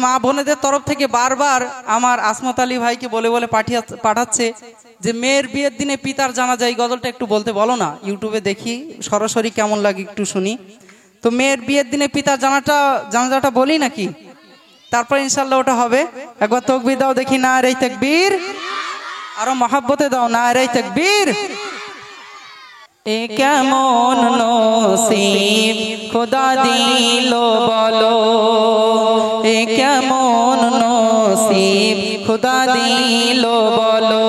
মা বোনেদের তরফ থেকে বারবার আমার আসমত আলী ভাইকে বলে বলে পাঠাচ্ছে যে মেয়ের বিয়ের দিনে পিতার জানাজা, এই গজলটা একটু বলতে বলো না, ইউটিউবে দেখি সরাসরি কেমন লাগে একটু শুনি। তো মেয়ের বিয়ের দিনে পিতার জানাজাটা বলি নাকি, তারপর ইনশাল্লাহ ওটা হবে। একবার তাকবীর দাও দেখি, নারে তাকবীর, আরো মহাব্বতে দাও, নারে তাকবীর। এ কেমন নসিব খোদা দিল বলো, এ কেমন নসিব খোদা দিল বলো,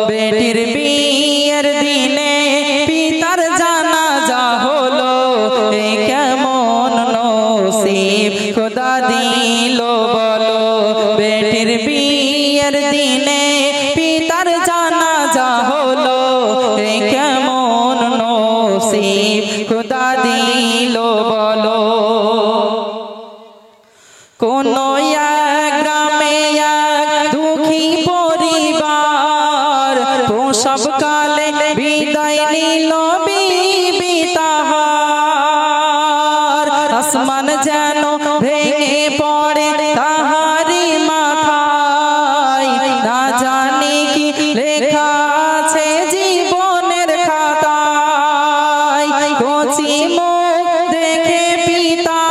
বেটির বিয়ের দিনে পিতার জানাজা হলো, এ কেমন নসিব খোদা দিল বলো, বেটির বিয়ের দিনে পিতার জানাজা হলো, এ কেমন নসিব খোদা দিল বলো। কোন এক গ্রামে এক দুঃখী পরিবার প্রসব কালে বিদায় নিল বিবি তাহার, আসমান যেন ভেঙে পড়ে তাহারি মাথায়, না জানি কি লেখা আছে জীবনের খাতায়, কচি মুখ দেখে পিতা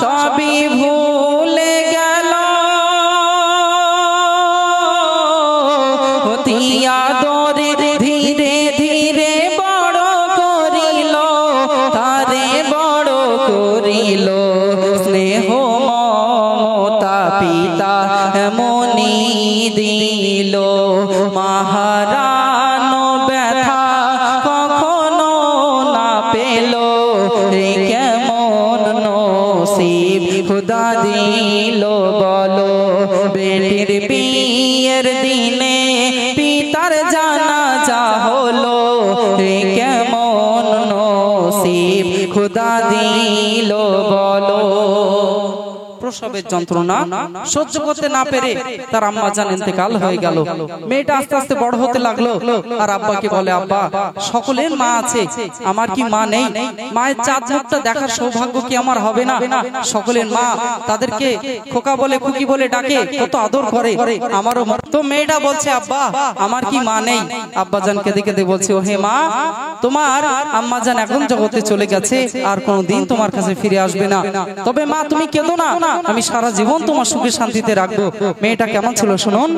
সবই ভুলে গেল, অতি আদরে ধীরে ধীরে বড় করিল, তারে বড় করিল, স্নেহ মমতা পিতা এমনি দিল, মাহারানো ব্যথা কখনো না পেল, এ কেমন নসিব খোদা দিল বলো, বেটির বিয়ের দিনে পিতার জানাজা হলো, এ কেমন নসিব খোদা দিল বলো। প্রসবের যন্ত্রণা সহ্য করতে না পেরে তার আম্মা জান ইন্তেকাল হয়ে গেল। মেয়েটা আস্তে আস্তে বড় হতে লাগলো, আর আব্বাকে বলে, আব্বা সকলের মা আছে, আমার কি মা নেই? মায়ের চাঁদ মুখটা দেখার সৌভাগ্য কি আমার হবে না? সকলের মা তাদেরকে খোকা বলে খুকি বলে ডাকে, কত আদর করে, আমারও। তো মেয়েটা বলছে, আব্বা আমার কি মা নেই? আব্বা জান কেঁদে কেঁদে বলছে, ও হে মা, তোমার আম্মা জান এখন জগতে চলে গেছে, আর কোনদিন তোমার কাছে ফিরে আসবে না। তবে মা তুমি কেঁদো না, আমি সারা জীবন তোমার সুখে শান্তিতে রাখবো। মেয়েটা কেমন ছিল শুনুন।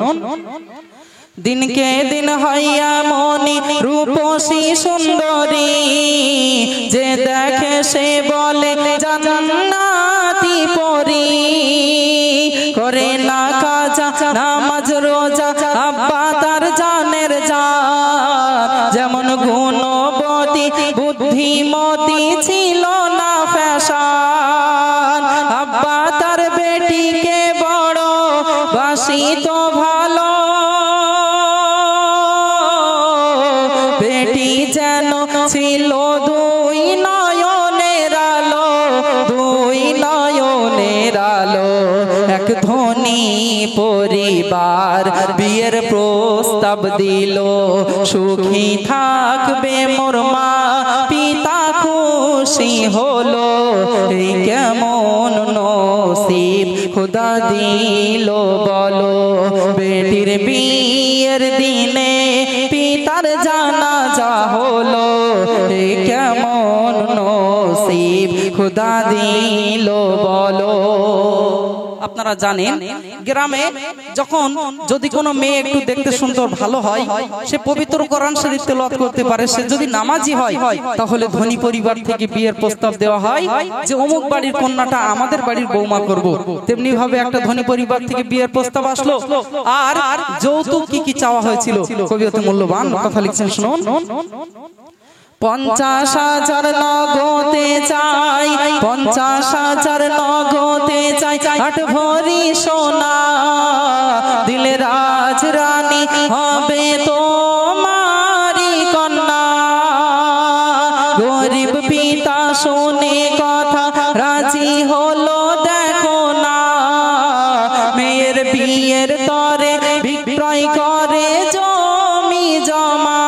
দিনকে দিন হইয়া মনি রূপসী সুন্দরী, যে দেখে সে বলে জান্নাতি পরী, করে না কাজা নামাজ রোজা আব্বা তার জানের জান, যেমন গুণবতী বুদ্ধিমতী ছিল না ফ্যাশন, আব্বা তার বেটিকে বড় বাসিত ভালো, বেটি যেন ছিল দুই নয়নের আলো, দুই নয়নের আলো। এক ধনী পরিবার বিয়ের প্রস্তাব দিল, সুখী থাকবে মোর মা পিতা খুশি হলো, এই কেমন নসিব খোদা দিল বলো, বেটির বিয়ের দিনে পিতার জানাজা হলো, এই কেমন নসিব খোদা দিল বলো। আপনারা জানেন গ্রামে যখন যদি কোনো মেয়ে একটু দেখতে সুন্দর ভালো হয়, সে পবিত্র কোরআন শরীফ তেলাওয়াত করতে পারে, সে যদি নামাজি হয়, তাহলে ধনী পরিবার থেকে বিয়ের প্রস্তাব দেওয়া হয় যে অমুক বাড়ির কন্যাটা আমাদের বাড়ির বৌমা করব। তেমনি ভাবে একটা ধনী পরিবার থেকে বিয়ের প্রস্তাব আসলো, আর যৌতুক কি কি চাওয়া হয়েছিল কবি অতি মূল্যবান কথা লিখছেন শুনুন। 50,000 নগদে চাই, 50,000 নগদে চাই, 8 ভরি সোনা, দিলে রাজ রানী হবে তোমারি কন্যা। গরিব পিতা শুনে কথা রাজি হলো, দেখো না মেয়ের বিয়ের তরে বিক্রয় করে জমি জমা।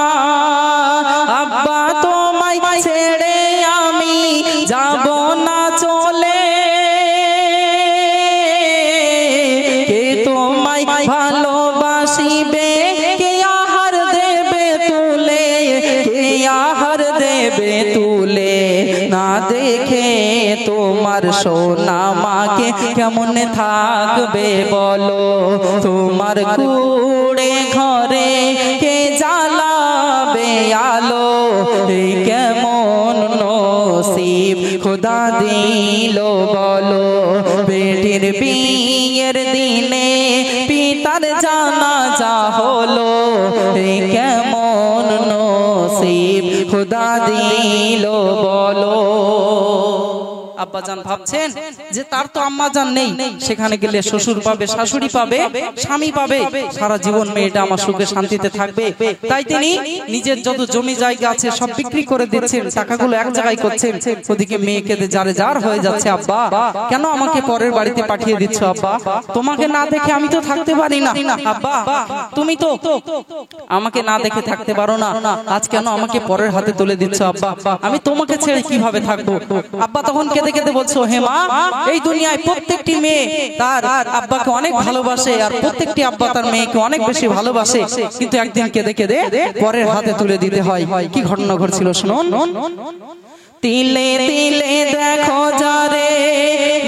আব্বা তোমায় ছেড়ে আমি যাব না চলে, তোমার সোনা মাকে কেমন থাকবে বলো, তোমার কুড়ে ঘরে কে জ্বালাবে আলো, এই কেমন নসিব খোদা দিল বলো। বেটির বিয়ের দিনে পিতার জানাজা হলো, এই কেমন নসিব খোদা দিল বলো। আব্বাজান ভাবছেন যে তার তো আম্মাজান নেই, সেখানে গেলে শ্বশুর পাবে, শাশুড়ি পাবে, স্বামী পাবে, সারা জীবন মেয়েটা আমার সুখে শান্তিতে থাকবে। তাই তিনি নিজের যত জমি জায়গা আছে সব বিক্রি করে দিচ্ছেন, টাকাগুলো এক জায়গায় করছেন। ওদিকে মেয়েকে যারে যার হয়ে যাচ্ছে, আব্বা কেন আমাকে পরের বাড়িতে পাঠিয়ে দিচ্ছ আব্বা, তোমাকে না দেখে আমি তো থাকতে পারি না, আব্বা তুমি তো আমাকে না দেখে থাকতে পারো না, আজ কেন আমাকে পরের হাতে তুলে দিচ্ছ আব্বা, আমি তোমাকে ছেড়ে কিভাবে থাকবো। আব্বা তখন কেঁদে কেঁদে বলছো, হে মা, এই দুনিয়ায় প্রত্যেকটি মেয়ে তার আব্বাকে অনেক ভালোবাসে, আর প্রত্যেকটি আব্বা তার মেয়েকে অনেক বেশি ভালোবাসে, কিন্তু একদিন কেঁদে কেঁদে পরের হাতে তুলে দিতে হয়। কি ঘটনা ঘটছিল শুনুন। তিলে তিলে দেখো যারে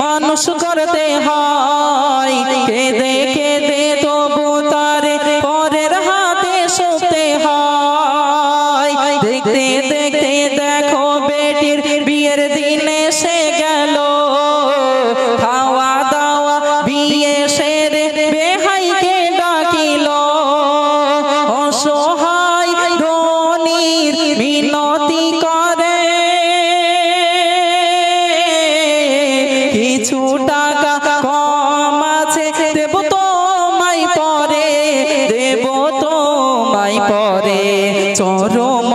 মানুষ করতে হয়, কেঁদে কেঁদে তবু তারে পরের হাতে সতে হয়। দেখতে দেখতে দেখো বেটির বিয়ের দিন এসে গেল, খাওয়া দাওয়া বিয়ে সেরে বেহাইকে ডাকিল, অসহায় ধনীর মিনতি করে কিছু টাকা কম আছে দেব তোমায় পরে, দেব তোমায় পরে। চরম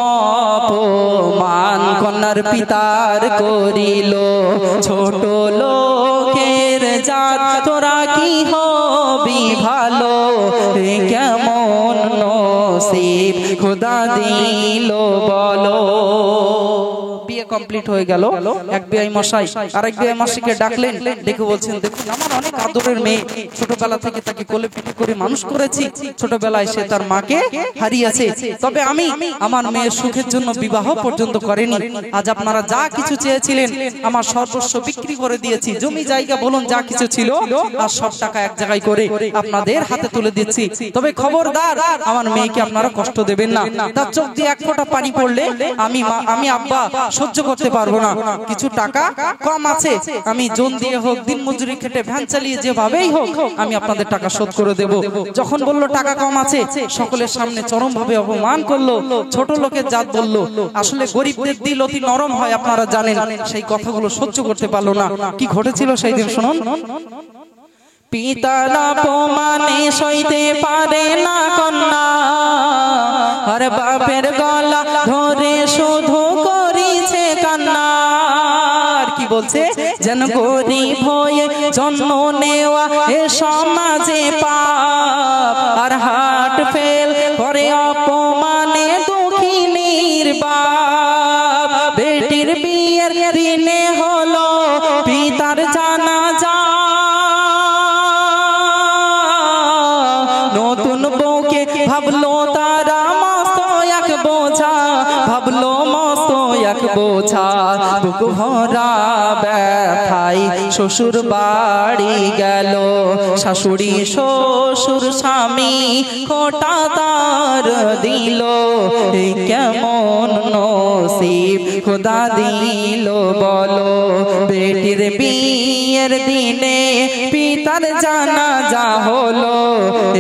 অপমান কন্যার পিতার করিল, ছোট লোকের জাত তোরা কি হবি ভালো, কেমন নসিব খোদা দিল বলো। বিয়ে কমপ্লিট হয়ে গেল, এক বিআই মশাই আরেক বিআই মশাইকে ডাকলেন, ডেকে বলছেন, দেখুন আমার অনেক আদরের মেয়ে, ছোটবেলা থেকে তাকে কোলে পিঠে করে মানুষ করেছি, ছোটবেলায় সে তার মাকে হারিয়েছে, তবে আমি আমার মেয়ের সুখের জন্য বিবাহ পর্যন্ত করেনি। আজ আপনারা যা কিছু চেয়েছিলেন আমার সর্বস্ব বিক্রি করে দিয়েছি, জমি জায়গা বলুন যা কিছু ছিল আর সব টাকা এক জায়গায় করে আপনাদের হাতে তুলে দিচ্ছি, তবে খবরদার আমার মেয়েকে আপনারা কষ্ট দেবেন না। তার চোখ দিয়ে এক ফোঁটা পানি পড়লে আমি আব্বা সহ্য করতে পারবো না, কিছু টাকা কম আছে, আমি জন দিয়ে হোক, দিন মজুরি খেটে ভ্যান চালিয়ে যেভাবেই হোক আমি আপনাদের টাকা শোধ করে দেব। যখন বললো টাকা কম আছে, সকলের সামনে চরম ভাবে অপমান করলো, ছোট লোকের জাত বললো। আসলে গরিবদের দিল অতি নরম হয়, আপনারা জানেন, সেই কথাগুলো সহ্য করতে পারলো না। কি ঘটেছিল সেই দিন শুনুন। পিতার অপমানে সইতে পারে না কন্যা, আর বাপের গলা ধরে শুধু করিছে কান্না। কি বলছে, যেন গরিব হয়ে জন্ম নেওয়া এ সমাজে পাপ, আর হার্ট ফেল করে অপমানে দুঃখিনীর বাপ। বেটির বিয়ের দিনে হলো পিতার জানাজা, নতুন বউকে ভাবলো তারা মস্ত এক বোঝা, ভাবলো মস্ত এক বোঝা। বুক ভরা ব্যথায় শ্বশুর বাড়ি গেল, শাশুড়ি শ্বশুর স্বামী খোটা তার দিল, এই কেমন নসিব খোদা দিল বলো। বেটির বিয়ের দিনে পিতার জানাজা হলো,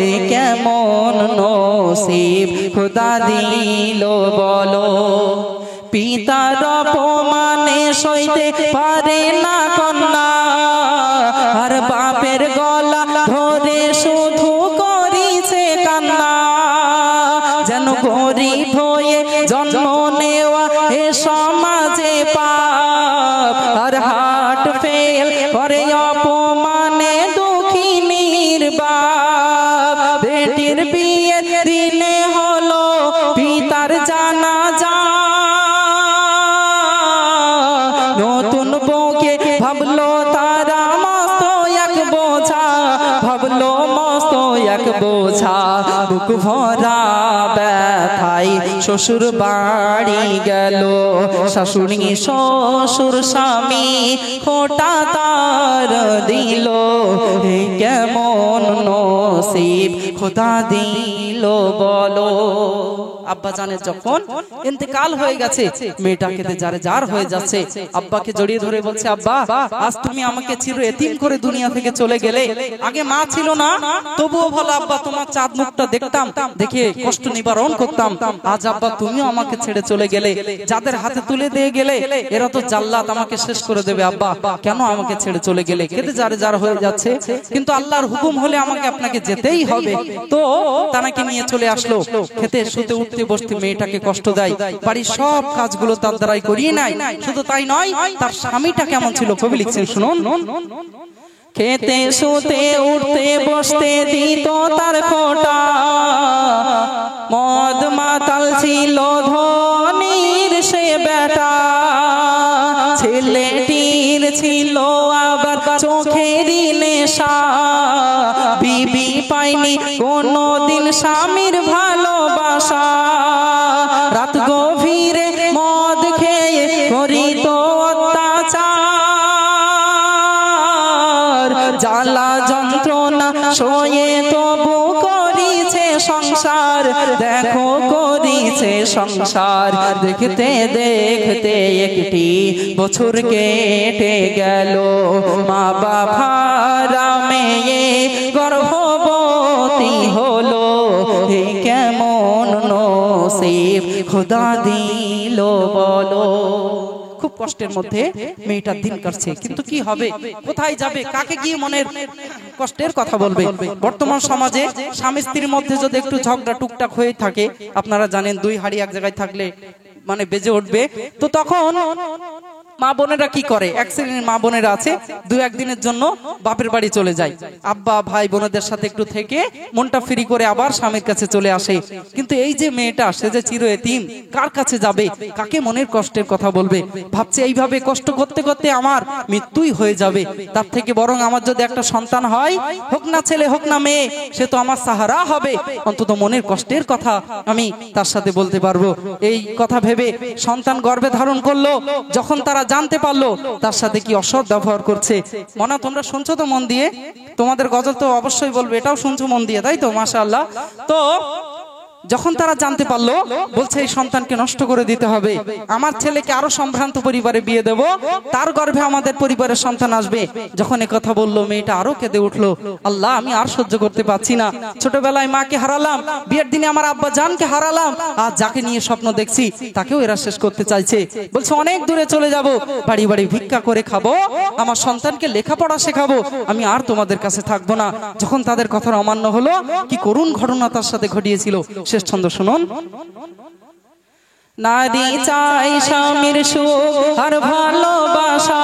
এই কেমন নসিব খোদা দিল বলো। পিতার অপমানে সইতে পারে না কন্যা, আর বাপের গলা ধরে শুধু করিছে কান্না। যেন গরিব হয়ে জন্ম নেওয়া এ সমাজে পাপ, আর হার্ট ফেল করে অপমানে দুঃখিনীর বাপ। বেটির বিয়ের দিনে হলো পিতার জানাজা, নতুন বউকে ভাবলো তারা মস্ত এক বোঝা, ভাবলো মস্ত এক বোঝা বুক ভরা ব্যথায় শ্বশুর বাড়ি গেল শাশুড়ি শ্বশুর স্বামী খোটা তার দিল কেমন নসিব খোদা দিল বলো। আব্বা জানের যখন ইন্তেকাল হয়ে গেছে মেয়েটাকে যারে যার হয়ে যাচ্ছে আব্বাকে জড়িয়ে ধরে বলছে আব্বা আজ তুমি আমাকে চির এতিম করে দুনিয়া থেকে চলে গেলে আগে মা ছিল না তবুও ভালো আব্বা তোমার চাঁদ মুখটা দেখতাম দেখে কষ্ট নিবারণ করতাম আজ আব্বা তুমিও আমাকে ছেড়ে চলে গেলে যাদের হাতে তুলে দিয়ে গেলে এরা তো জাল্লাত আমাকে শেষ করে দেবে আব্বা কেন আমাকে ছেড়ে চলে গেলে কেঁদে যারে যার হয়ে যাচ্ছে কিন্তু আল্লাহর হুকুম হলে আমাকে আপনাকে যেতেই হবে তো তানাকে নিয়ে চলে আসলো খেতে শুতে উঠতে বসতে মেয়েটাকে কষ্ট দেয় বাড়ির সব কাজগুলো তার দ্বারাই করিয়ে নাই শুধু তাই নয় তার স্বামীটা কেমন ছিল কবি লিখছেন শুনুন খেতে শুতে উঠতে বসতে দিত তার খোটা মদ মাতাল ছিল ধনির সে বেটা ছেলেটির ছিল আবার চোখেরই নেশা বিবি পাইনি কোনদিন স্বামীর ভালোবাসা রাত গভীরে মদ খেয়ে করিত অত্যাচার জ্বালা যন্ত্রণা সয়ে তবু করিছে সংসার দেখো করিছে সংসার দেখতে দেখতে একটি বছর কেটে গেল মা বাবা মেয়ে গর্ভবতী হলো কেমন নসিব খোদা দিল বলো। খুব কষ্টের মধ্যে মেয়েটার দিন কাটছে কিন্তু কি হবে কোথায় যাবে কাকে গিয়ে মনের কষ্টের কথা বলবে। বর্তমান সমাজে স্বামী স্ত্রীর মধ্যে যদি একটু ঝগড়া টুকটাক হয়ে থাকে আপনারা জানেন দুই হাড়ি এক জায়গায় থাকলে মানে বেজে উঠবে তো তখন মা বোনেরা কি করে এক শ্রেণীর মা বোনেরা আছে দু একদিনের জন্য বাপের বাড়ি চলে যায় আব্বা ভাই বোনদের সাথে একটু থেকে মনটা ফ্রি করে আবার স্বামীর কাছে চলে আসে কিন্তু এই যে মেয়েটা সে যে চির এতিম কার কাছে যাবে কাকে মনের কষ্টের কথা বলবে ভাবছে এইভাবে কষ্ট করতে করতে আমার মৃত্যুই হয়ে যাবে তার থেকে বরং আমার যদি একটা সন্তান হয় হোক না ছেলে হোক না মেয়ে সে তো আমার সাহারা হবে অন্তত মনের কষ্টের কথা আমি তার সাথে বলতে পারবো এই কথা ভেবে সন্তান গর্ভে ধারণ করলো যখন তারা জানতে পারলো তার সাথে কি অসৎ ব্যবহার করছে মনা তোমরা শুনছো তো মন দিয়ে তোমাদের গজল তো অবশ্যই বলবে এটাও শুনছো মন দিয়ে তাই তো মাশাআল্লাহ তো যখন তারা জানতে পারলো বলছে এই সন্তানকে নষ্ট করে দিতে হবে আমার ছেলেকে আরো সম্ভ্রান্ত পরিবারে বিয়ে দেব তার গর্ভে আমাদের পরিবারের সন্তান আসবে যখন এই কথা বললো মেয়েটা আরো কেঁদে উঠলো আল্লাহ আমি আর সহ্য করতে পারছি না ছোটবেলায় মাকে হারালাম বিয়ের দিনে আমার আব্বা জানকে হারালাম আর যাকে নিয়ে স্বপ্ন দেখছি তাকেও এরা শেষ করতে চাইছে বলছে অনেক দূরে চলে যাব বাড়ি বাড়ি ভিক্ষা করে খাবো আমার সন্তানকে লেখাপড়া শেখাবো আমি আর তোমাদের কাছে থাকবো না যখন তাদের কথা অমান্য হলো কি করুণ ঘটনা তার সাথে ঘটিয়েছিল শেষ ছন্দ শুনুন নারী চাই স্বামীর সুখ আর ভালোবাসা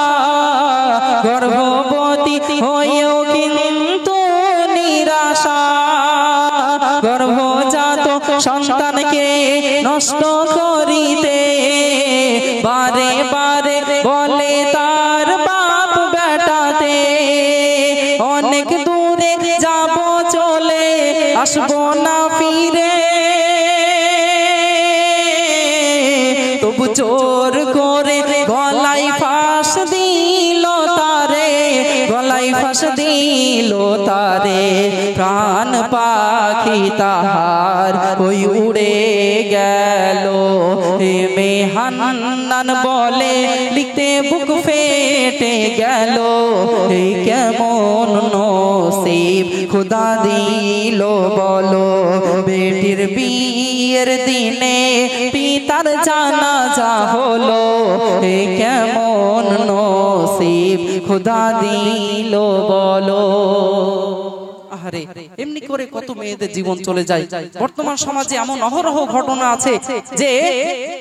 গর্ভবতী হয়েও কিন্তু নিরাশা গর্ভজাত সন্তানকে নষ্ট করিতে বারে বারে বলে তার বাপ বেটাতে অনেক দূরে যাব চলে আসবো না ফিরে তবু জোর করে গলায় ফাঁস দিল তারে গলায় ফাঁস দিল তারে প্রাণ পাখি তাহার ওই উড়ে গেল মেহান্নান বলে লিখতে বুক ফেটে গেল কেমন নসিব খোদা দিল বলো বেটির বিয়ের দিনে পিতার জানাজা হলো কেমন নসিব খোদা দিল বলো। আহারে এমনি করে কত মেয়েদের জীবন চলে যায় বর্তমান সমাজে এমন অহরহ ঘটনা আছে যে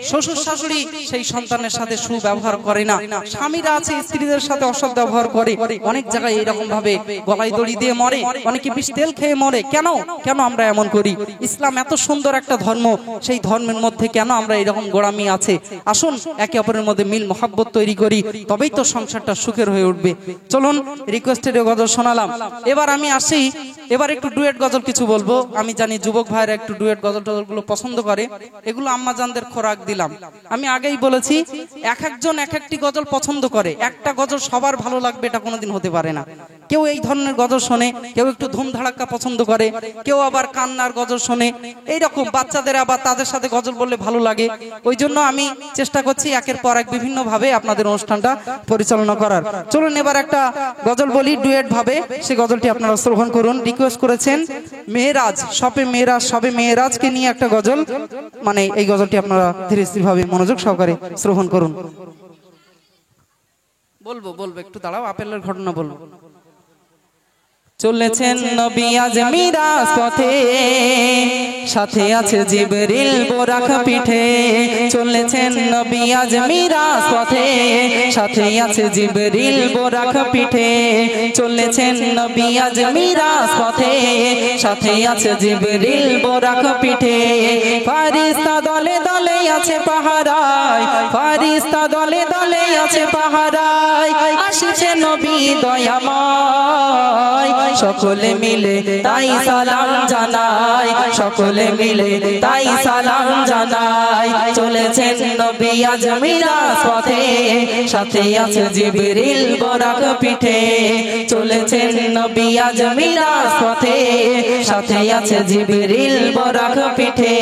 শ্বশুর শাশুড়ি সেই সন্তানের সাথে সুব্যবহার করে না স্বামীরা আছে স্ত্রীদের সাথে অসৎ ব্যবহার করে অনেক জায়গায় এরকম ভাবে গলায় দড়ি দিয়ে মরে অনেকে বিষ তেল খেয়ে মরে কেন কেন আমরা এমন করি ইসলাম এত সুন্দর একটা ধর্ম সেই ধর্মের মধ্যে কেন আমরা এরকম গোড়ামি আছে আসুন একে অপরের মধ্যে মিল মহাব্বত তৈরি করি তবেই তো সংসারটা সুখের হয়ে উঠবে চলুন রিকোয়েস্টের গজল শোনালাম এবার আমি আসি এবার একটু ডুয়েট গজল কিছু বলবো। আমি জানি যুবক ভাইরা একটু ডুয়েট গজল টজলগুলো পছন্দ করে, এগুলো আম্মাজানদের খোরাক দিলাম। আমি আগেই বলেছি এক একজন এক একটি গজল পছন্দ করে, একটা গজল সবার ভালো লাগবে এটা কোনোদিন হতে পারে না। কেউ এই ধরনের গজল শোনে, কেউ একটু ধুমধাড়াক্কা পছন্দ করে, কেউ আবার কান্নার গজল শোনে। এইরকম বাচ্চাদের আবার তাদের সাথে গজল বললে ভালো লাগে। ওই জন্য আমি চেষ্টা করছি একের পর এক বিভিন্ন ভাবে আপনাদের অনুষ্ঠানটা পরিচালনা করার। চলুন এবার একটা গজল বলি ডুয়েট ভাবে, সে গজলটি আপনারা শ্রবণ করুন। রিকোয়েস্ট করেছেন মেয়েরাজ, সবে মেয়েরাজকে নিয়ে একটা গজল, মানে এই গজলটি আপনারা ধীরে স্থির ভাবে মনোযোগ সহকারে শ্রবণ করুন। বলবো একটু দাঁড়াও, আপেলের ঘটনা বলবো। চলেছেন নবী আজ মিরাজ পথে, সাথে আছে জিবরিল বোরাক পিঠে। চলেছেন নবী আজ মিরাজ পথে, সাথে আছে জিবরিল বোরাক পিঠে। চলেছেন নবী আজ মিরাজ পথে, সাথে আছে জিবরিল বোরাক পিঠে। ফারিস্তা দলে দলে আছে পাহারায়, ফারিস্তা দলে দলে আছে পাহারায়। আসিছে নবী দয়াময়, সকলে মিলে তাই সালাম জানাই, সকলে মিলে তাই সালাম জানাই। চলেছেন নবী আজ মিরাজ পথে, সাথে আছে জিবরিল বোরাক পিঠে। চলেছেন নবী আজ মিরাজ পথে, সাথে আছে জিবরিল বোরাক পিঠে।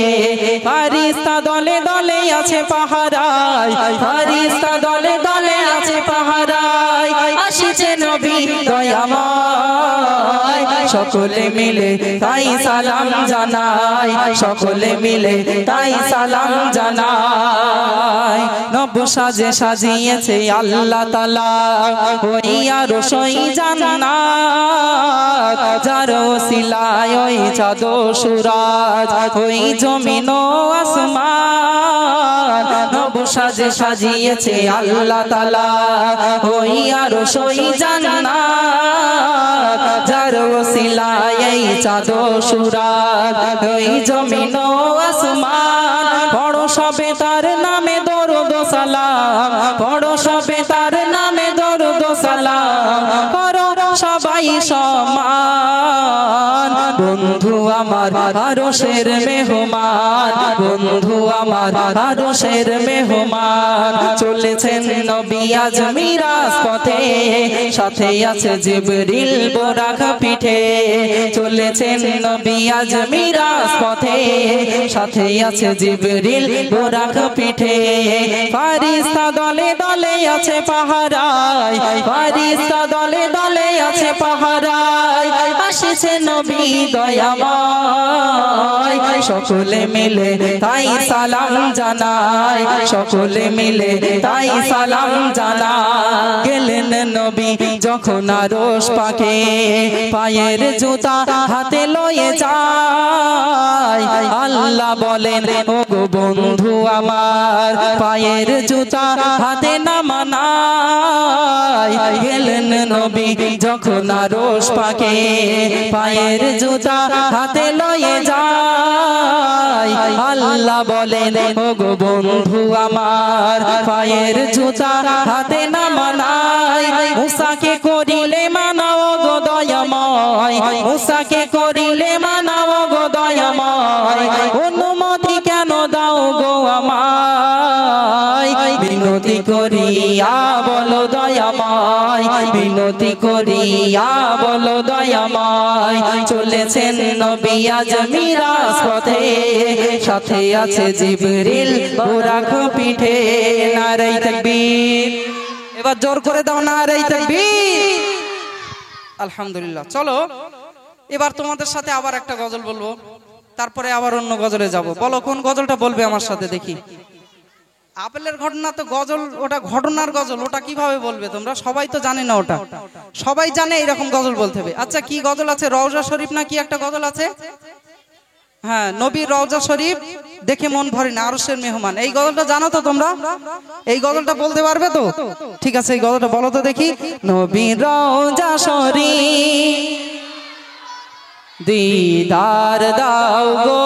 ফারিস্তা দলে দলে আছে পাহারায়, ফারিস্তা দলে দলে আছে পাহারায়। আসিছে নবী দয়াময়, সকলে মিলে তাই সালাম জানাই, সকলে মিলে তাই সালাম জানাই। নব সাজে সাজিয়েছে আল্লাহ তাআলা, ওই আরশই জান্নাত। যার ওসিলায় ওই চাঁদ সূরজ, ওই জমিন ও আসমান। নব সাজে সাজিয়েছে আল্লাহ তাআলা, ওই আরশই জান্নাত। যার ওসিলায় এই চাঁদ সূরজ, ওই জমিন ও আসমান। পড়ো সবে তার নামে দরুদ ও সালাম, পড়ো সবে তার নামে দরুদ ও সালাম। করো সবাই সমান, বন্ধু আমার আরশের মেহমান, বন্ধু আমার আরশের মেহমান। চলেছেন নবী আজ মিরাজ পথে, সাথে আছে জিবরিল বোরাক পিঠে। চলেছেন নবী আজ মিরাজ পথে, সাথে আছে জিবরিল বোরাক পিঠে। ফারিস্তা দলে দলে আছে পাহারায়, ফারিস্তা দলে দলে আছে পাহারায়। আসিছে নবী দয়াময়, সকলে মিলে তাই সালাম জানাই, সকলে মিলে তাই সালাম জানাই। গেলেন নবী যখন আরশ পাকে, পায়ের জুতা হাতে লয়ে যায়। আল্লাহ বলেন ও গো বন্ধু আমার, পায়ের জুতা হাতে না মানায়। গেলেন নবী যখন আরশ পাকে, পায়ের জুতা হাতে লয়ে যায়। আল্লাহ বলেন ও গো বন্ধু আমার, পায়ের জুতা হাতে না মানায়। মুসাকে করিলে মানাও গো দয়াময়, মুসাকে করিলে মানাও গো দয়াময়। অনুমতি কেন দাও গো আমায়, বিনতি করিয়া বলো দয়াময়, বিনতি করিয়া বলো দয়াময়। চলেছেন নবী আজ মিরাজ পথে, সাথে আছে জিবরিল বোরাক পিঠে। নারে তাকবীর, এবার জোর করে দাও নারে তাকবীর। আলহামদুলিল্লাহ। চলো এবার তোমাদের সাথে আবার একটা গজল বলবো, তারপরে আবার অন্য গজলে যাব। বলো কোন গজলটা বলবে আমার সাথে দেখি। আপেলের ঘটনা তো গজল, ওটা ঘটনার গজল, ওটা কিভাবে বলবে তোমরা? সবাই তো জানে না ওটা, সবাই জানে এরকম গজল বলতে হবে। আচ্ছা কি গজল আছে? রওজা শরীফ না কি একটা গজল আছে? হ্যাঁ, নবীর রওজা শরীফ দেখে মন ভরে না, আরশের মেহমান। এই গজলটা জানো তো তোমরা? এই গজলটা বলতে পারবে তো? ঠিক আছে, এই গজলটা বলো তো দেখি। নবীর রওজা শরীফ দিদার দাও গো।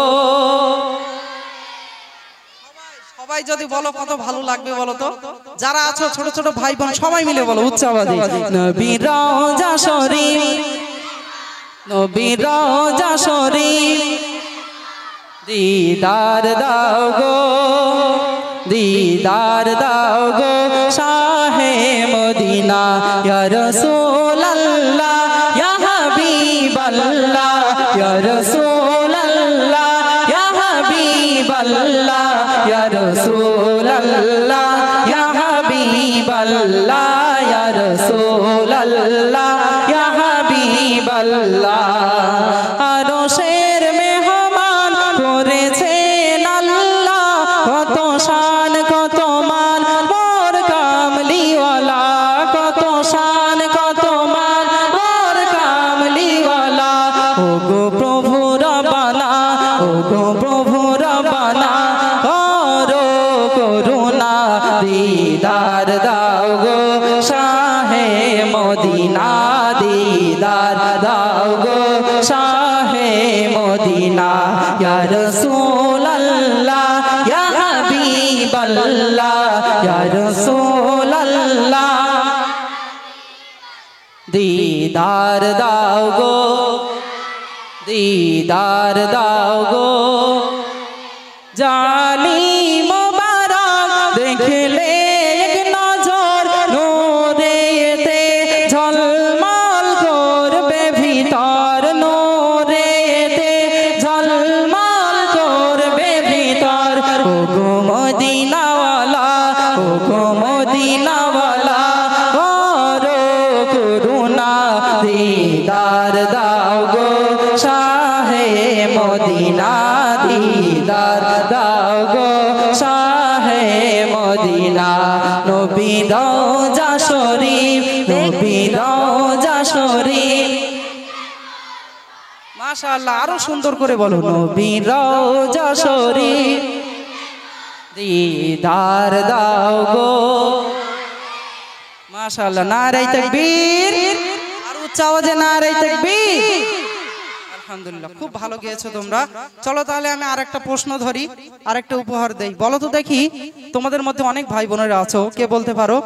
সবাই যদি বলো কত ভালো লাগবে বলো তো। যারা আছো ছোট ছোট ভাই বোন সবাই মিলে বলো উচ্চ আওয়াজে, নবীর রওজা শরীফ নবীর রওজা শরীফ দিদার দাও গো, দিদার দাও গো শাহে মদিনা। ইয়া রাসূলুল্লাহ ইয়া হাবিবাল্লাহ, ইয়া রাসূলুল্লাহ ইয়া হাবিবাল্লাহ, ইয়া রাসূলুল্লাহ ইয়া হাবিবাল্লাহ, ইয়া রাসূলুল্লাহ ইয়া হাবিবাল্লাহ। আরশের মেহমান করেছেন আল্লাহ, কত শান কত মান মোর কামলিওয়ালা, কত শান কত মান মোর কামলিওয়ালা। ও গো প্রভু রব্বানা, ও গো প্রভু রব্বানা, করো করুণা দিদার দাও গো শাহে মদিনা, দিদার দাও গো শাহে মদিনা। ইয়া রাসূলুল্লাহ ইয়া হাবিবাল্লাহ, ইয়া রাসূলুল্লাহ দিদার দাও গো, দিদার দাও গো। জালি মোবারক দেখলে এক নজর, নূরেতে ঝলমল করবে ভিতর, নূরেতে ঝলমল করবে ভিতর। ও গো মদিনাওয়ালা, ও গো মদিনাওয়ালা, করো করুণা দিদার দাও গো শাহে মদিনা, দিদার দাও গো শাহে মদিনা। নবীর রওজা শরীফ, নবীর রওজা শরীফ। মাশাআল্লাহ, আরো সুন্দর করে বলো। নবীর রওজা শরীফ দিদার দাও গো। মাশাআল্লাহ, নারে তাকবীর, আর উচ্চ আওয়াজে নারে তাকবীর। আলহামদুলিল্লাহ, খুব ভালো গেয়েছো তোমরা। চলো তাহলে আমি আরেকটা প্রশ্ন ধরি, আরেকটা উপহার দেই। বলো তো দেখি, তোমাদের মধ্যে অনেক ভাই বোনেরা আছো, কে বলতে পারো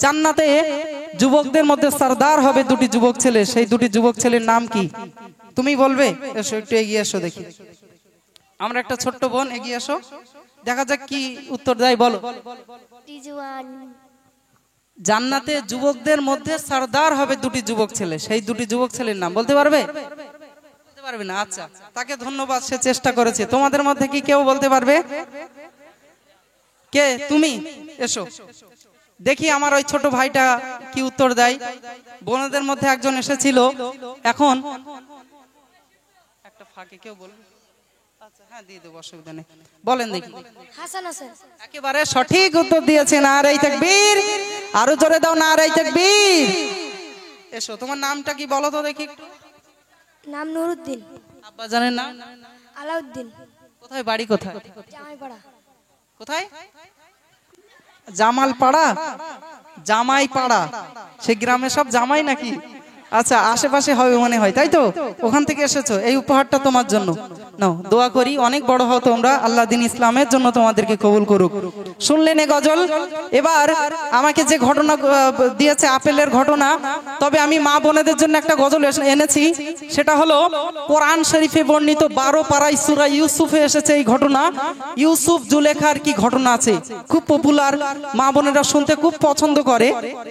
জান্নাতে যুবকদের মধ্যে সরদার হবে দুটি যুবক ছেলে, সেই দুটি যুবক ছেলের নাম কি? তুমি বলবে? এসো একটু এগিয়ে এসো দেখি। আমরা একটা ছোট্ট বোন, এগিয়ে এসো, দেখা যাক কি উত্তর দেয়। বলো। জান্নাতে যুবকদের মধ্যে সরদার হবে দুটি যুবক ছেলে, সেই দুটি যুবক ছেলের নাম বলতে পারবে? বলতে পারবে না? আচ্ছা, তাকে ধন্যবাদ, সে চেষ্টা করেছে। তোমাদের মধ্যে কি কেউ বলতে পারবে? কে? তুমি এসো দেখি আমার ওই ছোট ভাইটা কি উত্তর দেয়। বোনদের মধ্যে একজন এসেছিল, এখন একটা ফাঁকে কেউ বলবে? আচ্ছা, হ্যাঁ দিয়ে দেবো, অসুবিধা নেই। বলেন দেখি। হাসান হাসান একেবারে সঠিক উত্তর দিয়েছে। নারে তাকবীর, আরো জোরে দাও নারে তাকবীর। এসো, তোমার নামটা কি বলো তো দেখি একটু। নাম নুরুদ্দিন। আব্বা জানেন না? আলাউদ্দিন। কোথায় বাড়ি? কোথায়? জামাইপাড়া। কোথায়? জামালপাড়া, জামাইপাড়া। সে গ্রামে সব জামাই নাকি? আচ্ছা, আশেপাশে হবে মনে হয়, তাই তো? ওখান থেকে এসেছো, এই উপহারটা তোমার জন্য। নাও, দোয়া করি অনেক বড় হও তোমরা, আল্লাহ দ্বীন ইসলামের জন্য তোমাদেরকে কবুল করুক। শুনলেন এ গজল? এবার আমাকে যে ঘটনা দিয়েছে আপেলের ঘটনা, তবে আমি মা বোনেদের জন্য একটা গজল এনেছি। সেটা হলো কোরআন শরীফে বর্ণিত 12 পারায় সূরা ইউসুফে এসেছে এই ঘটনা। ইউসুফ জুলেখার কি ঘটনা আছে, খুব পপুলার, মা বোনেরা শুনতে খুব পছন্দ করে।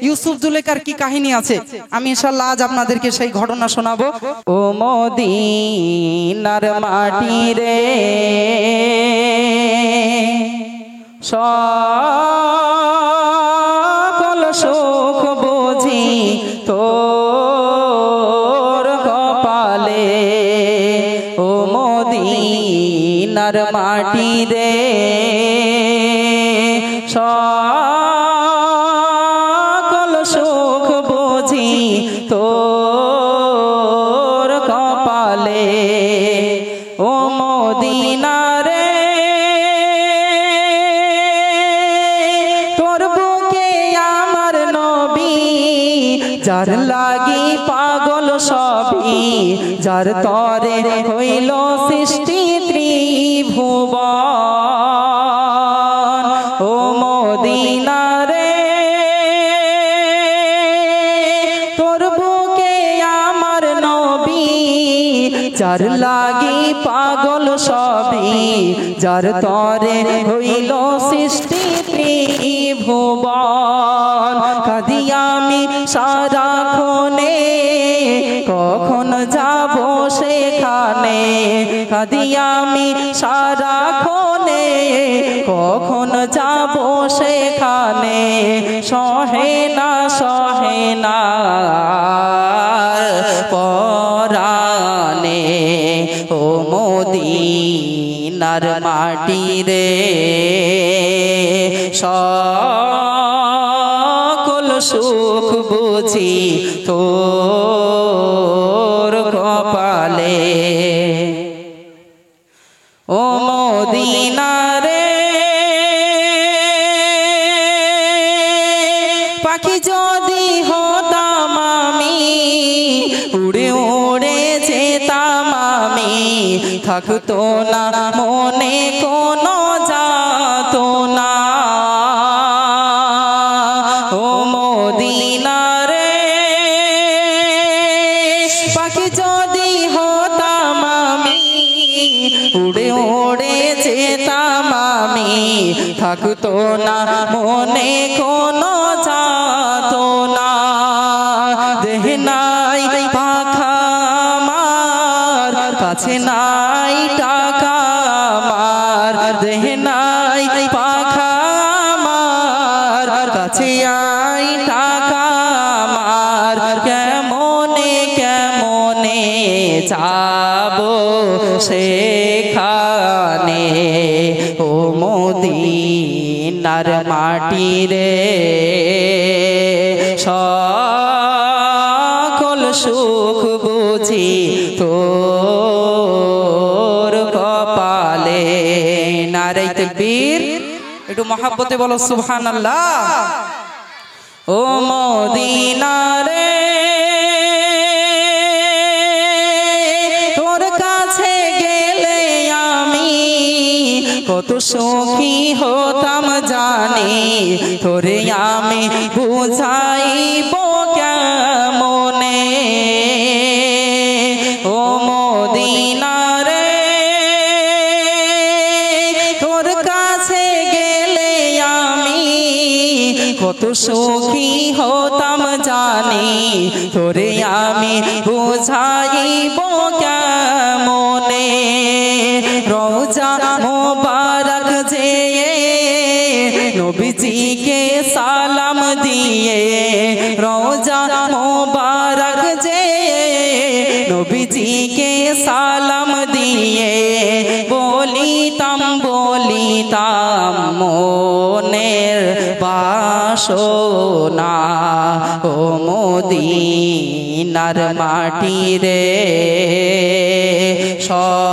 ইউসুফ জুলেখার কি কাহিনী আছে, আমি ইনশাআল্লাহ আজ আপনাদেরকে সেই ঘটনা শোনাবো। ও মদিনার মাটি রে, সকল সুখ বুঝি তোর কপালে। ও মদিনার মাটি রে, সকল সুখ বুঝি তোর কপালে। ও মদিনা রে, তোর বুকে আমার নবী, যার লাগি পাগল সবই, যার তরে হইল সৃষ্টি ত্রিভুবন। ও মদিনা রে, তোর বুকে আমার নবী, যার লাগি পাগল সবই, যার তরে হইল সৃষ্টি ত্রিভুবন। কাঁদি আমি সারাক্ষণে, কখন যাব সেখানে। কাঁদি আমি সারাক্ষণে, কখন যাব সেখানে। সহে না সহে না পরানে, ও মদিনার মাটি রে। সকল সুখ বুঝি তোর কপালে, ও মদিনা রে। পাখি যদি হতাম আমি, উড়ে উড়ে যেতাম আমি। থাকতো না মনে কোনো যাতনা, ও মদিনা রে। পাখি যদি হতাম আমি, উড়ে উড়ে যেতাম আমি। থাকতো না মনে কোনো যাতনা। দেহ নাই পাখা আমার, কাছে নাই টাকা আমার। দেহ নাই পাখা আমার, কাছে আই টাকা আমার। কেমনে কেমনে যাবো সেখানে, ও মদিনার মাটি রে। সকল সুখ বুঝি তোর কপালে। নারে তাকবীর, একটু মহাব্বতে বলো সুবহানাল্লাহ। ও মদিনা রে, তোর কাছে গেলে আমি কত সুখী হতাম জানি। তোরে আমি বুঝাইব কেমনে, ও মদিনা রে। তোর কাছে গেলে আমি কত সুখী হতাম জানি। তোরে আমি বুঝাইব কেমনে। রওজা মোবারক যেয়ে নবীজিকে সালাম দিয়ে। রওজা মোবারক যেয়ে নবীজিকে সালাম দিয়ে। বলিতাম বলিতাম মনের বাসনা, ও মদিনার মাটি রে। সকল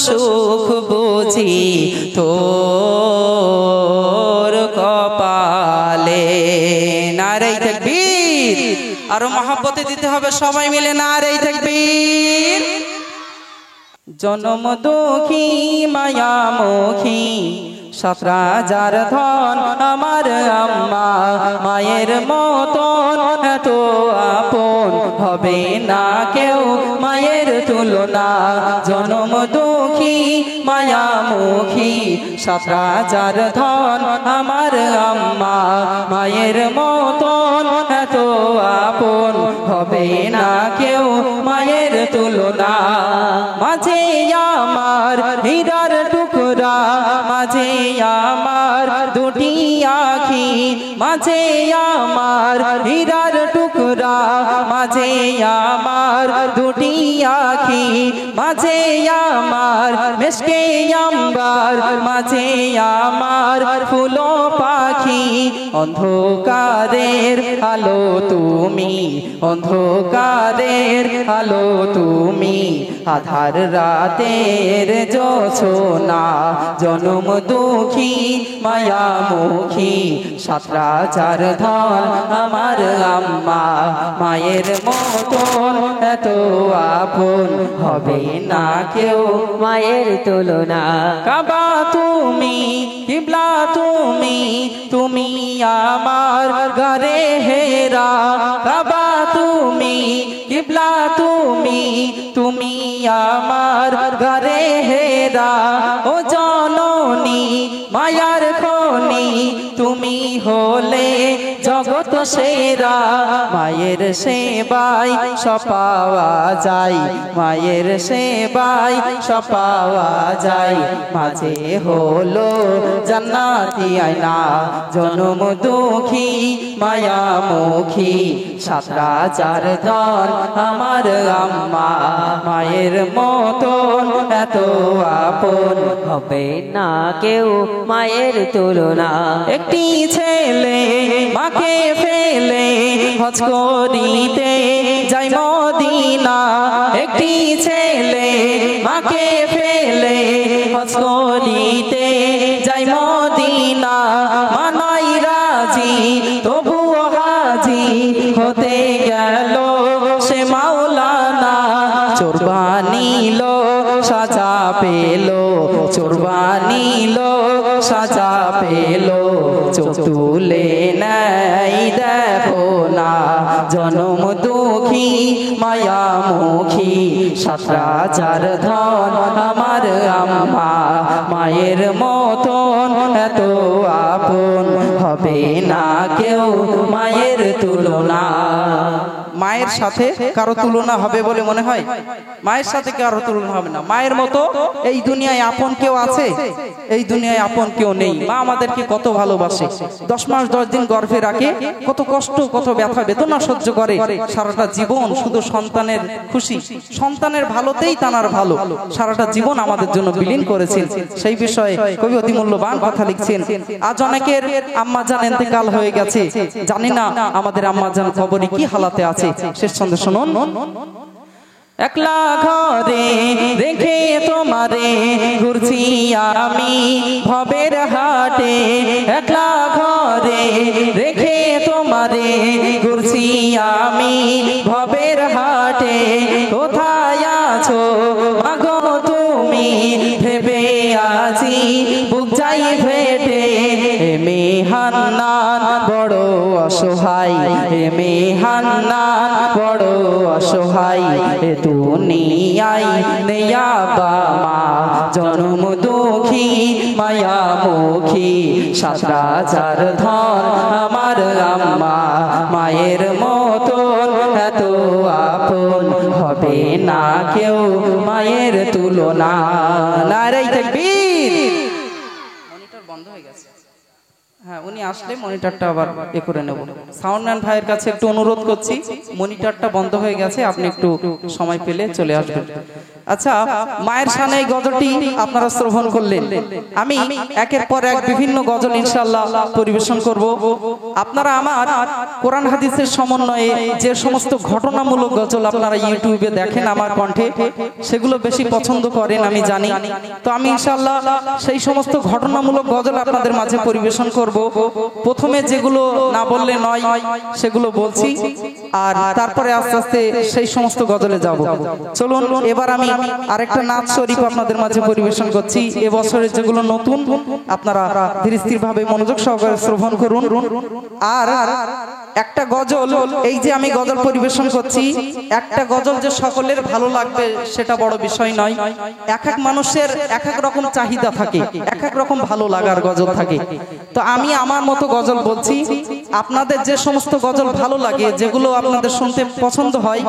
সুখ বুঝি তোর কপালে। নারে তাকবীর, আরো মহব্বতে দিতে হবে সবাই মিলে। নারে তাকবীর। জনম দুঃখী মায়ামুখী, সাত রাজার ধন আমার আম্মা। মায়ের মতন এত আপন হবে না কেউ মায়ের তুলনা। জনম দুঃখী মায়ামুখী, সাত রাজার ধন আমার আম্মা। মায়ের মতন এত আপন হবে না কেউ মায়ের তুলনা। মাঝে আমার হীরার টুকরা, মাঝে আমার দুটি আখি। মাঝে আমার হীরার টুকরা, মাঝে আমার দুটি আখি। মাঝে আমার মেশকে আম্বার, মাঝে আমার ফুলো পাখি। অন্ধকারের আলো তুমি, অন্ধকারের আলো তুমি। আধার রাতের জোছনা। জনম দুঃখী মায়ামুখী, সাত রাজার ধন আমার আম্মা। মায়ের মতন এত আপন হবে না কেউ মায়ের তুলনা। কাবা তুমি, কিবলা তুমি, তুমি আমার ঘরে হেরা। কাবা তুমি, কিবলা তুমি, তুমি আমার ঘরে হেরা, ও জননী মায়ার খনি, তুমি হলে জগত সেরা। মায়ের সেবায় সব পাওয়া যায়, মায়ের সেবায় সব পাওয়া যায়। মাঝে হলো জান্নাতি আয়না, জনম দুঃখী মায়ামুখী, 7 রাজার ধন আমার আম্মা, মায়ের মতন এত আপন হবে না কেউ মায়ের তুলনা। একটি ছেলে মাকে ফেলে হজ করিতে যাই মদিনা, একটি ছেলে মাকে ফেলে হজ করিতে যাই মদিনা। মানাই রাজি তবুও হাজি হতে গেল সে মাওলানা। চোর বানিল সাজা পেল, চোর বানিল সাজা পেল, চোখ তুলে নাই দেখো না। জনম দুঃখী মায়ামুখী, 7 রাজার ধন আমার আম্মা, মায়ের মতন এত আপন হবে না কেউ মায়ের তুলনা। মায়ের সাথে কারো তুলনা হবে বলে মনে হয়? মায়ের সাথে কারো তুলনা হবে না। মায়ের মতো এই দুনিয়ায় আপন কেউ আছে? এই দুনিয়ায় আপন কেউ নেই। মা আমাদেরকে কত ভালোবাসে, 10 মাস 10 দিন গর্ভে রাখে, কত কষ্ট কত ব্যথা বেদনা সহ্য করে, সারাটা জীবন শুধু সন্তানের খুশি, সন্তানের ভালোতেই তানার ভালো, সারাটা জীবন আমাদের জন্য বিলীন করেছেন। সেই বিষয়ে কবি অতি মূল্যবান কথা লিখছেন। আজ অনেকের আম্মা জান ইন্তেকাল হয়ে গেছে, জানি না আমাদের আম্মা জান কবরে কি হালাতে আছে। শেষ ছন্দে শুনুন। একলা ঘরে রেখে তোমারে ঘুরছি আমি ভবের হাটে, একলা ঘরে রেখে তোমারে ঘুরছি আমি ভবের হাটে। কোথায় আছো মাগো তুমি ভেবে আজি বুক যাই ফেটে। এমে হান্নান বড় অসহায়, এমে হান্নান বড় অসহায়, এ দুনিয়ায় নেয়া বাবা জনম দুঃখী মায়ামুখী। 7 রাজার ধন আমার আম্মা, মায়ের মতন এত আপন হবে না কেউ মায়ের তুলনা। নারে তাকবীর। মনিটর বন্ধ হয়ে গেছে। হ্যাঁ, উনি আসলে মনিটরটা আবার এ করে নেব। সাউন্ডম্যান ভাইয়ের কাছে একটু অনুরোধ করছি, মনিটরটা বন্ধ হয়ে গেছে, আপনি একটু সময় পেলে চলে আসবেন। আচ্ছা, মায়ের শানে এই গজলটি আপনারা শ্রবণ করলেন। আমি একের পর এক বিভিন্ন গজল ইনশাআল্লাহ পরিবেশন করব। আপনারা আমার কোরআন হাদিসের সমন্বয়ে যে সমস্ত ঘটনামূলক গজল আপনারা ইউটিউবে দেখেন আমার কণ্ঠে, সেগুলো বেশি পছন্দ করেন আমি জানি। তো আমি ইনশাআল্লাহ সেই সমস্ত ঘটনামূলক গজল আপনাদের মাঝে পরিবেশন করব। প্রথমে যেগুলো না বললে নয় সেগুলো বলছি, আর তারপরে আস্তে আস্তে সেই সমস্ত গজলে যাব। চলুন, এবার আমি আরেকটা নাচ শরীফ আপনাদের মাঝে পরিবেশন করছি। এবছরের যেগুলো নতুন আপনারা ধীরে স্থির ভাবে মনোযোগ সহকারে শ্রবণ করুন। আর একটা গজল, এই যে আমি গজল পরিবেশন করছি, একটা গজল যে সকলের ভালো লাগবে সেটা বড় বিষয় নয়। এক এক মানুষের এক এক রকম চাহিদা থাকে, এক এক রকম ভালো লাগার গজল থাকে। তো আমি আমার মতো গজল বলছি, আপনাদের যে সমস্ত গজল ভালো লাগে, যেগুলো আপনাদের শুনতে পছন্দ হয়,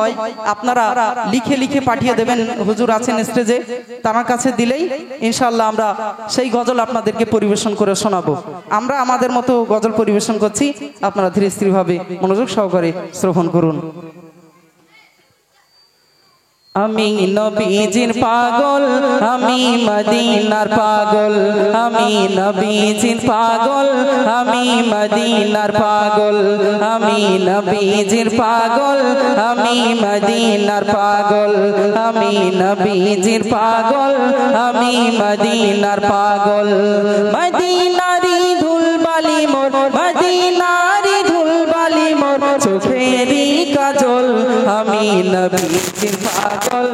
আপনারা লিখে লিখে পাঠিয়ে দেবেন। হুজুর আছেন স্টেজে, তার কাছে দিলেই ইনশাআল্লাহ আমরা সেই গজল আপনাদেরকে পরিবেশন করে শোনাবো। আমরা আমাদের মতো গজল পরিবেশন করছি, আপনারা ধীরে স্থির ভাবে মনোযোগ সহকারে শ্রবণ করুন। আমি নবীজির পাগল, আমি মদিনার পাগল, আমি নবীজির পাগল, আমি মদিনার পাগল, আমি নবীজির পাগল, আমি মদিনার পাগল, আমি নবীজির পাগল, আমি মদিনার পাগল। মদিনারি ধুলবালি মোর, মদিনারি ধুলবালি মোর, চোখেরই কাজল আমি নবীজির পাগল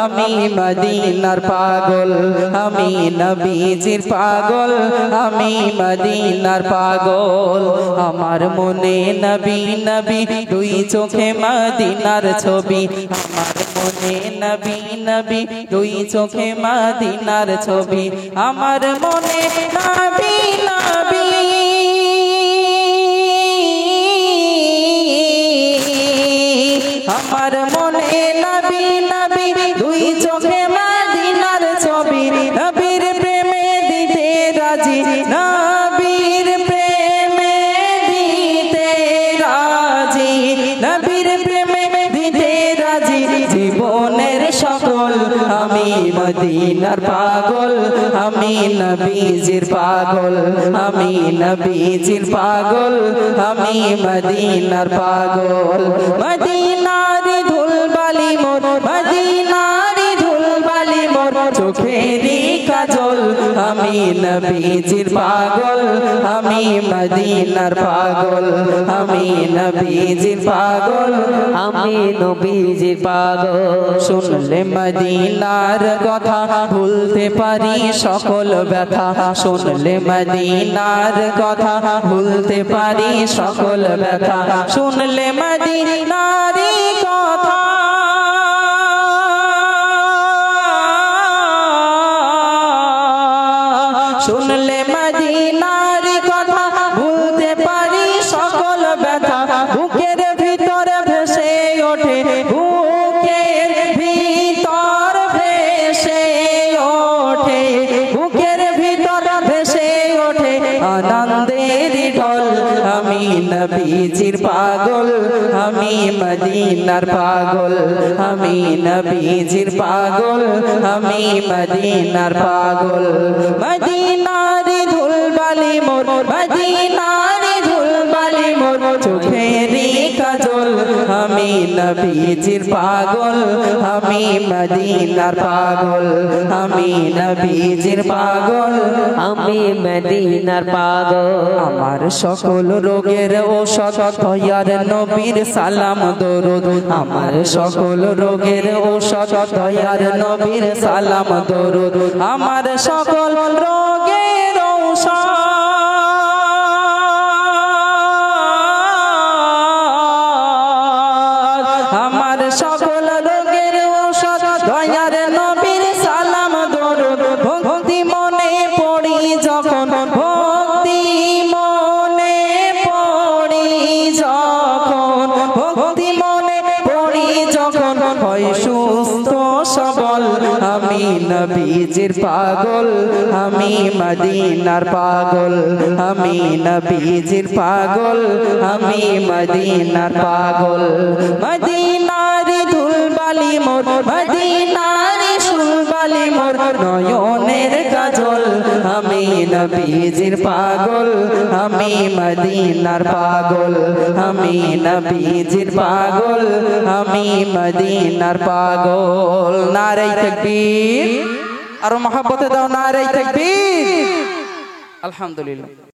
আমি মদিনার পাগল আমি নবীজির পাগল আমি মদিনার পাগল আমার মনে নবী নবী দুই চোখে মদিনার ছবি আমার মনে নবী নবী দুই চোখে মদিনার ছবি আমার মনে নবী নবী আমার মনে নবী নবী দুই চোখে মদিনার ছবি নবীর প্রেমে দিতে রাজি নবীর প্রেমে দিতে রাজি নবীর প্রেমে দিতে রাজি জীবনের সকল আমি মদিনার পাগল আমি নবীজির পাগল আমি নবীজির পাগল আমি মদিনার পাগল মদিনারি ধুলবালি মোর মদিনারি ধুলবালি মোর চোখেরই কাজল আমি নবীজির পাগল আমি মদিনার পাগল আমি নবীজির পাগল আমি নবীজির পাগল শুনলে মদিনার কথা ভুলতে পারি সকল ব্যথা শুনলে মদিনার কথা ভুলতে পারি সকল ব্যথা শুনলে মদিনারি কথা শুনলে মদিনার কথা ভুলতে পারি সকল ব্যথা বুকের ভিতরে ভেসে ওঠে বুকের ভিতর ভেসে ওঠে বুকের ভিতর ভেসে ওঠে আনন্দের ঢল আমি নবীজির পাগল আমি মদিনার পাগল আমি নবীজির পাগল আমি মদিনার পাগল মদিনারি ধুলবালি মোর মদিনারি ধুলবালি মোর চোখেরই কাজল আমি নবীজির পাগল আমি মদিনার পাগল আমি নবীজির পাগল আমি মদিনার পাগল আমার সকল রোগের ঔষধ দয়ার নবীর সালাম দরুদ আমার সকল রোগের ঔষধ দয়ার নবীর সালাম দরুদ আমার সকল রোগের ঔষধ আমার সকল রোগের ঔষধ দয়ার নবীর সালাম দরুদ ভক্তি মনে পড়ি যখন ভক্তি মনে পড়ি যখন ভক্তি মনে পড়ি যখন হয় সুস্থ সবল আমি নবীজির পাগল আমি মদিনার পাগল আমি নবীজির পাগল আমি মদিনার পাগল মদিনারি ধুলবালি মোর মদিনারি সুলবালি মোর নয়নের কাজল আমি নবীজির পাগল আমি মদিনার পাগল আমি নবীজির পাগল আমি মদিনার পাগল নারে তাকবীর আর মহব্বতে দাও নারে তাকবীর আলহামদুলিল্লাহ।